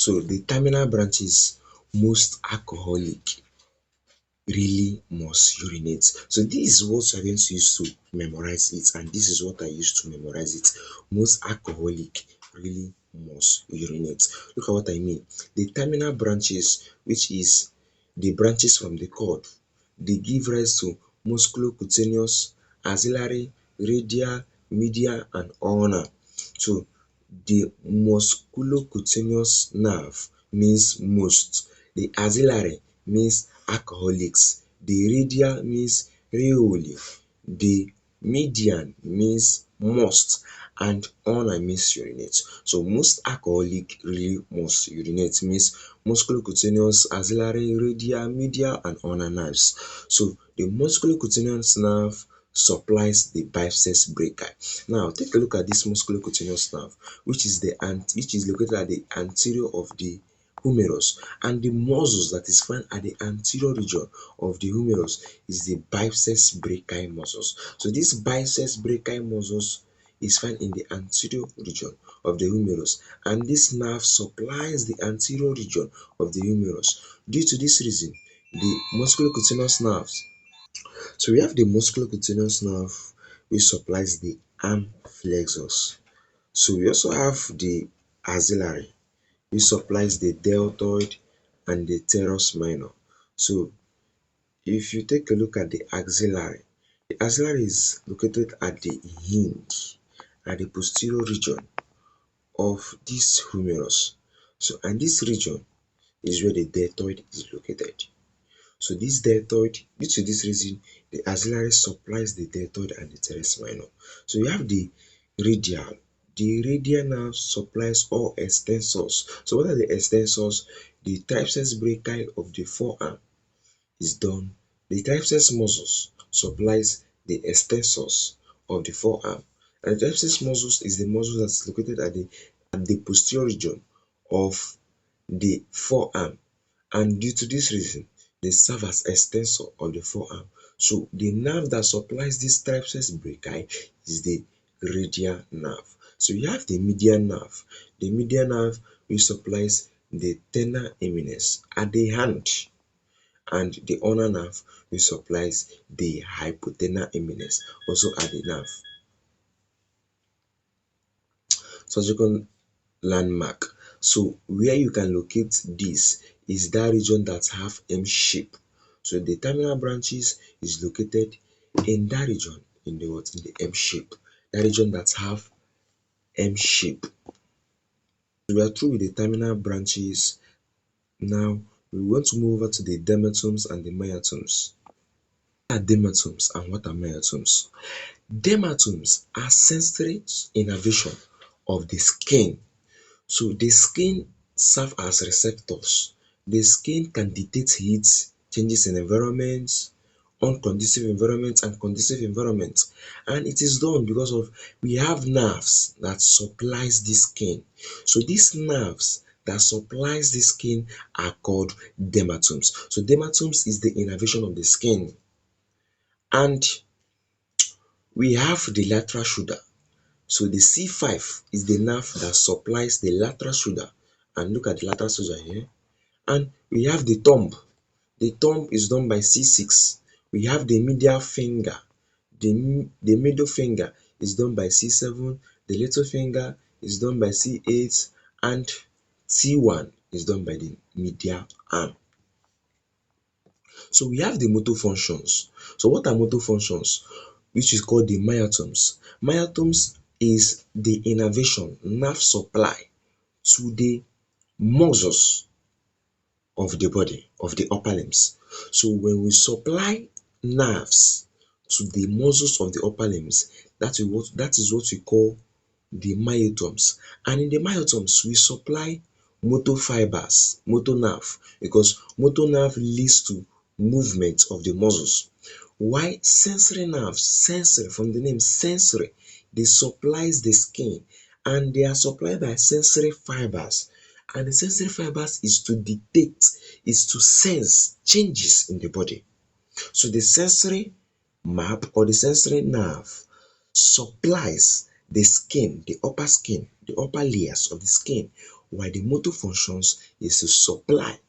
So the terminal branches, most alcoholic really must urinate. So this is what I are going to use to memorize it, and this is what I used to memorize it. Most alcoholic really must urinate. Look at what I mean. The terminal branches, which is the branches from the cord, they give rise to musculocutaneous, axillary, radial, medial, and ulnar. So the musculocutaneous nerve means most, the axillary means alcoholics, the radial means rarely, the median means most, and ulnar means urinate. So most alcoholic really must urinate means musculocutaneous, axillary, radial, medial, and ulnar nerves. So the musculocutaneous nerve supplies the biceps brachii. Now take a look at this musculocutaneous nerve, which is located at the anterior of the humerus, and the muscles that is found at the anterior region of the humerus is the biceps brachii muscles. So this biceps brachii muscles is found in the anterior region of the humerus, and this nerve supplies the anterior region of the humerus. Due to this reason, the musculocutaneous nerves, so we have the musculocutaneous nerve which supplies the arm flexors. So we also have the axillary which supplies the deltoid and the teres minor. So if you take a look at the axillary is located at the hinge, at the posterior region of this humerus. So and this region is where the deltoid is located. So this deltoid, due to this reason, the axillary supplies the deltoid and the teres minor. So you have the radial. The radial nerve supplies all extensors. So what are the extensors? The triceps brachii of the forearm is done. The triceps muscles supplies the extensors of the forearm. And the triceps muscles is the muscle that is located at the posterior region of the forearm, and due to this reason they serve as extensor of the forearm. So the nerve that supplies this triceps brachii is the radial nerve. So you have the medial nerve. The medial nerve which supplies the tena eminence at the hand, and the ulnar nerve which supplies the hypothenar eminence also at the nerve. Surgical landmark. So where you can locate this is that region that have M shape. So the terminal branches is located in that region, in the what? In the M shape. That region that have M shape. So we are through with the terminal branches. Now we want to move over to the dermatomes and the myotomes. What are dermatomes and what are myotomes? Dermatomes are sensory innervation of the skin. So the skin serve as receptors. The skin can detect heat, changes in environment, unconducive environment and conducive environment. And it is done because of we have nerves that supplies the skin. So these nerves that supplies the skin are called dermatomes. So dermatomes is the innervation of the skin. And we have the lateral shoulder. So the C5 is the nerve that supplies the lateral shoulder. And look at the lateral shoulder here. And we have the thumb. The thumb is done by C6. We have the medial finger. The middle finger is done by C7. The little finger is done by C8. And C1 is done by the medial arm. So we have the motor functions. So what are motor functions? Which is called the myotomes. Myotomes is the innervation, nerve supply to the muscles of the body, of the upper limbs. So when we supply nerves to the muscles of the upper limbs, that is what we call the myotomes. And in the myotomes, we supply motor fibers, motor nerve, because motor nerve leads to movement of the muscles. Why sensory nerves, sensory from the name sensory, they supplies the skin, and they are supplied by sensory fibers. And the sensory fibers is to detect, is to sense changes in the body. So the sensory map or the sensory nerve supplies the skin, the upper layers of the skin while the motor functions is to supply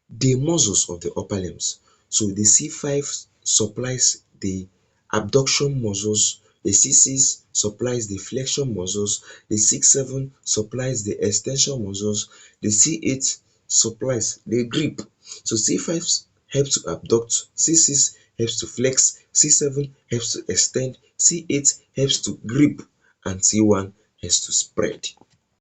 the muscles of the upper limbs. So the C5 supplies the abduction muscles, the C6 supplies the flexion muscles, the C7 supplies the extension muscles, the C8 supplies the grip. So C5 helps to abduct, C6 helps to flex, C7 helps to extend, C8 helps to grip, and C1 helps to spread.